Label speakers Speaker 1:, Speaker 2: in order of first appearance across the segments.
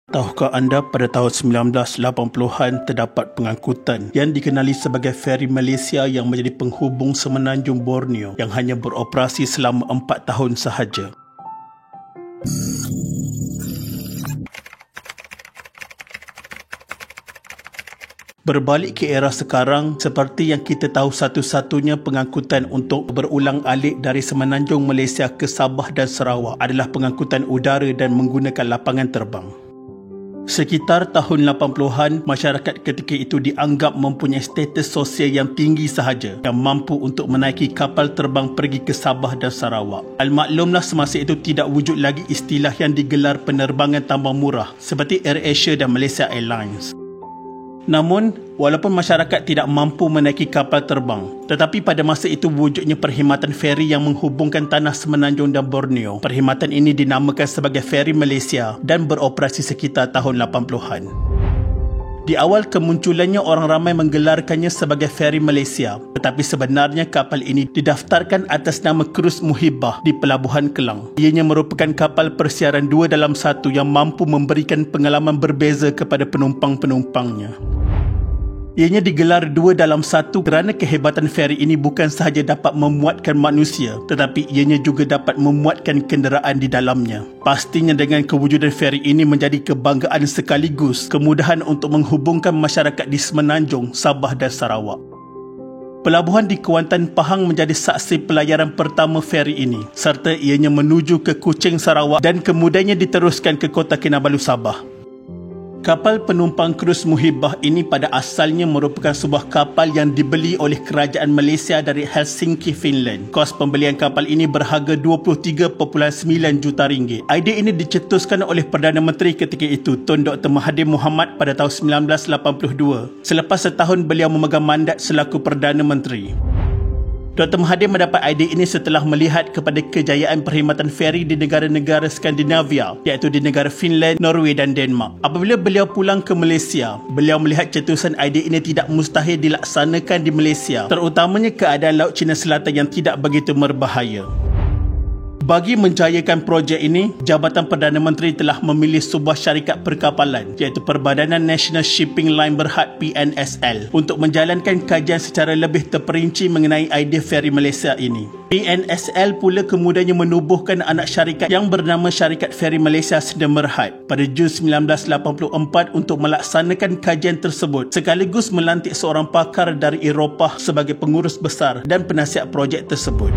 Speaker 1: Tahukah anda pada tahun 1980-an terdapat pengangkutan yang dikenali sebagai feri Malaysia yang menjadi penghubung semenanjung Borneo yang hanya beroperasi selama 4 tahun sahaja. Berbalik ke era sekarang, seperti yang kita tahu, satu-satunya pengangkutan untuk berulang-alik dari semenanjung Malaysia ke Sabah dan Sarawak adalah pengangkutan udara dan menggunakan lapangan terbang. Sekitar tahun 80-an, masyarakat ketika itu dianggap mempunyai status sosial yang tinggi sahaja yang mampu untuk menaiki kapal terbang pergi ke Sabah dan Sarawak. Al-maklumlah semasa itu tidak wujud lagi istilah yang digelar penerbangan tambang murah seperti AirAsia dan Malaysia Airlines. Namun, walaupun masyarakat tidak mampu menaiki kapal terbang, tetapi pada masa itu wujudnya perkhidmatan feri yang menghubungkan tanah semenanjung dan Borneo. Perkhidmatan ini dinamakan sebagai Feri Malaysia dan beroperasi sekitar tahun 80-an. Di awal kemunculannya, orang ramai menggelarkannya sebagai Feri Malaysia, tetapi sebenarnya kapal ini didaftarkan atas nama Krus Muhibah di Pelabuhan Kelang. Ianya merupakan kapal persiaran 2 dalam 1 yang mampu memberikan pengalaman berbeza kepada penumpang-penumpangnya. Ianya digelar 2 dalam 1 kerana kehebatan feri ini bukan sahaja dapat memuatkan manusia, tetapi ianya juga dapat memuatkan kenderaan di dalamnya. Pastinya dengan kewujudan feri ini menjadi kebanggaan sekaligus kemudahan untuk menghubungkan masyarakat di Semenanjung, Sabah dan Sarawak. Pelabuhan di Kuantan, Pahang menjadi saksi pelayaran pertama feri ini, serta ianya menuju ke Kuching, Sarawak dan kemudiannya diteruskan ke Kota Kinabalu, Sabah. Kapal penumpang Krus Muhibah ini pada asalnya merupakan sebuah kapal yang dibeli oleh kerajaan Malaysia dari Helsinki, Finland. Kos pembelian kapal ini berharga RM23.9 juta. Idea ini dicetuskan oleh Perdana Menteri ketika itu, Tun Dr. Mahathir Mohamad pada tahun 1982, selepas setahun beliau memegang mandat selaku Perdana Menteri. Dr. Mahathir mendapat idea ini setelah melihat kepada kejayaan perkhidmatan feri di negara-negara Skandinavia, iaitu di negara Finland, Norway dan Denmark. Apabila beliau pulang ke Malaysia, beliau melihat cetusan idea ini tidak mustahil dilaksanakan di Malaysia, terutamanya keadaan Laut Cina Selatan yang tidak begitu berbahaya. Bagi menjayakan projek ini, Jabatan Perdana Menteri telah memilih sebuah syarikat perkapalan iaitu Perbadanan National Shipping Line Berhad PNSL untuk menjalankan kajian secara lebih terperinci mengenai idea feri Malaysia ini. PNSL pula kemudiannya menubuhkan anak syarikat yang bernama Syarikat Feri Malaysia Sdn Bhd pada Jun 1984 untuk melaksanakan kajian tersebut, sekaligus melantik seorang pakar dari Eropah sebagai pengurus besar dan penasihat projek tersebut.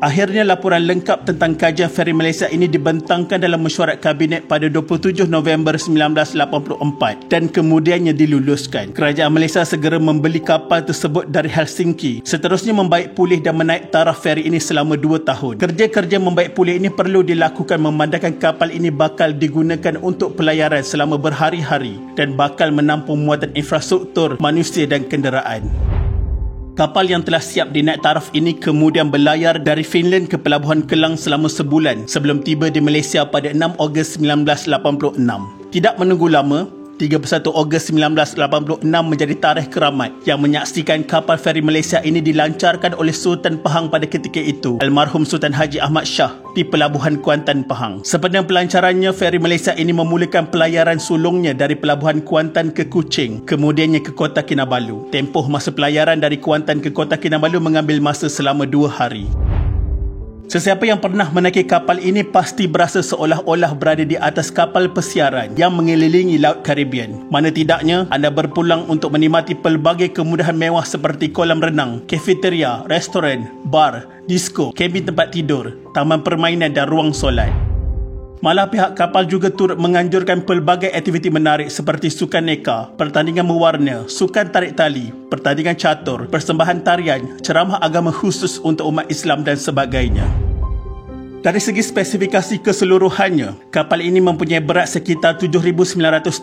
Speaker 1: Akhirnya laporan lengkap tentang kajian feri Malaysia ini dibentangkan dalam mesyuarat Kabinet pada 27 November 1984 dan kemudiannya diluluskan. Kerajaan Malaysia segera membeli kapal tersebut dari Helsinki, seterusnya membaik pulih dan menaik taraf feri ini selama 2 tahun. Kerja-kerja membaik pulih ini perlu dilakukan memandangkan kapal ini bakal digunakan untuk pelayaran selama berhari-hari dan bakal menampung muatan infrastruktur, manusia dan kenderaan. Kapal yang telah siap dinaik taraf ini kemudian berlayar dari Finland ke Pelabuhan Kelang selama sebulan sebelum tiba di Malaysia pada 6 Ogos 1986. Tidak menunggu lama, 31 Ogos 1986 menjadi tarikh keramat yang menyaksikan kapal feri Malaysia ini dilancarkan oleh Sultan Pahang pada ketika itu, almarhum Sultan Haji Ahmad Shah di Pelabuhan Kuantan, Pahang. Sepanjang pelancarannya, feri Malaysia ini memulakan pelayaran sulungnya dari Pelabuhan Kuantan ke Kuching, kemudiannya ke Kota Kinabalu. Tempoh masa pelayaran dari Kuantan ke Kota Kinabalu mengambil masa selama 2 hari. Sesiapa yang pernah menaiki kapal ini pasti berasa seolah-olah berada di atas kapal persiaran yang mengelilingi Laut Caribbean. Mana tidaknya, anda berpulang untuk menikmati pelbagai kemudahan mewah seperti kolam renang, kafeteria, restoran, bar, disko, kabin tempat tidur, taman permainan dan ruang solat. Malah pihak kapal juga turut menganjurkan pelbagai aktiviti menarik seperti sukan neka, pertandingan mewarna, sukan tarik tali, pertandingan catur, persembahan tarian, ceramah agama khusus untuk umat Islam dan sebagainya. Dari segi spesifikasi keseluruhannya, kapal ini mempunyai berat sekitar 7,900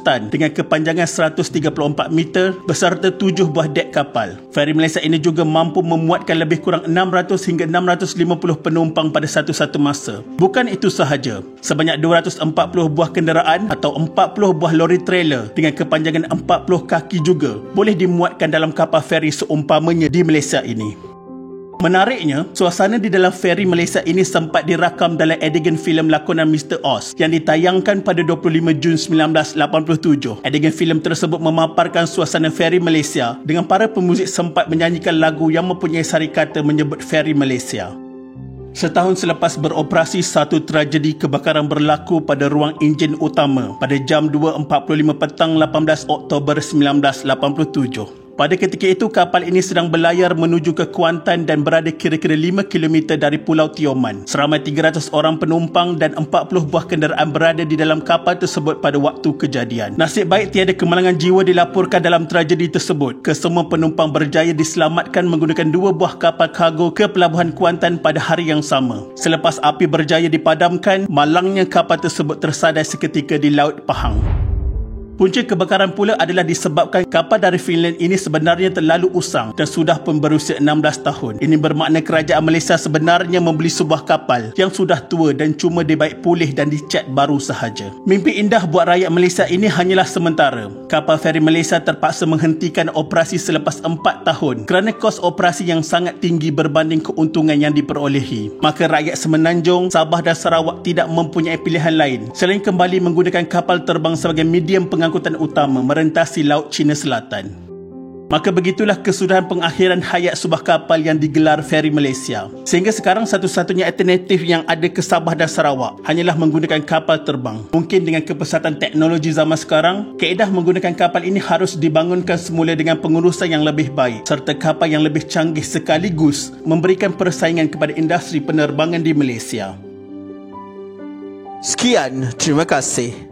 Speaker 1: tan dengan kepanjangan 134 meter beserta 7 buah dek kapal. Feri Malaysia ini juga mampu memuatkan lebih kurang 600 hingga 650 penumpang pada satu-satu masa. Bukan itu sahaja, sebanyak 240 buah kenderaan atau 40 buah lori trailer dengan kepanjangan 40 kaki juga boleh dimuatkan dalam kapal feri seumpamanya di Malaysia ini. Menariknya, suasana di dalam feri Malaysia ini sempat dirakam dalam adegan filem lakonan Mr. Oz yang ditayangkan pada 25 Jun 1987. Adegan filem tersebut memaparkan suasana feri Malaysia dengan para pemuzik sempat menyanyikan lagu yang mempunyai sari kata menyebut feri Malaysia. Setahun selepas beroperasi, satu tragedi kebakaran berlaku pada ruang enjin utama pada jam 2.45 petang 18 Oktober 1987. Pada ketika itu, kapal ini sedang berlayar menuju ke Kuantan dan berada kira-kira 5 km dari Pulau Tioman. Seramai 300 orang penumpang dan 40 buah kenderaan berada di dalam kapal tersebut pada waktu kejadian. Nasib baik tiada kemalangan jiwa dilaporkan dalam tragedi tersebut. Kesemua penumpang berjaya diselamatkan menggunakan 2 buah kapal kargo ke Pelabuhan Kuantan pada hari yang sama. Selepas api berjaya dipadamkan, malangnya kapal tersebut tersadar seketika di Laut Pahang. Punca kebakaran pula adalah disebabkan kapal dari Finland ini sebenarnya terlalu usang dan sudah pun berusia 16 tahun. Ini bermakna kerajaan Malaysia sebenarnya membeli sebuah kapal yang sudah tua dan cuma dibaik pulih dan dicat baru sahaja. Mimpi indah buat rakyat Malaysia ini hanyalah sementara. Kapal feri Malaysia terpaksa menghentikan operasi selepas 4 tahun kerana kos operasi yang sangat tinggi berbanding keuntungan yang diperolehi. Maka rakyat Semenanjung, Sabah dan Sarawak tidak mempunyai pilihan lain selain kembali menggunakan kapal terbang sebagai medium pengangkutan utama merentasi Laut Cina Selatan. Maka begitulah kesudahan pengakhiran hayat sebuah kapal yang digelar feri Malaysia. Sehingga sekarang satu-satunya alternatif yang ada ke Sabah dan Sarawak hanyalah menggunakan kapal terbang. Mungkin dengan kepesatan teknologi zaman sekarang, kaedah menggunakan kapal ini harus dibangunkan semula dengan pengurusan yang lebih baik serta kapal yang lebih canggih sekaligus memberikan persaingan kepada industri penerbangan di Malaysia.
Speaker 2: Sekian, terima kasih.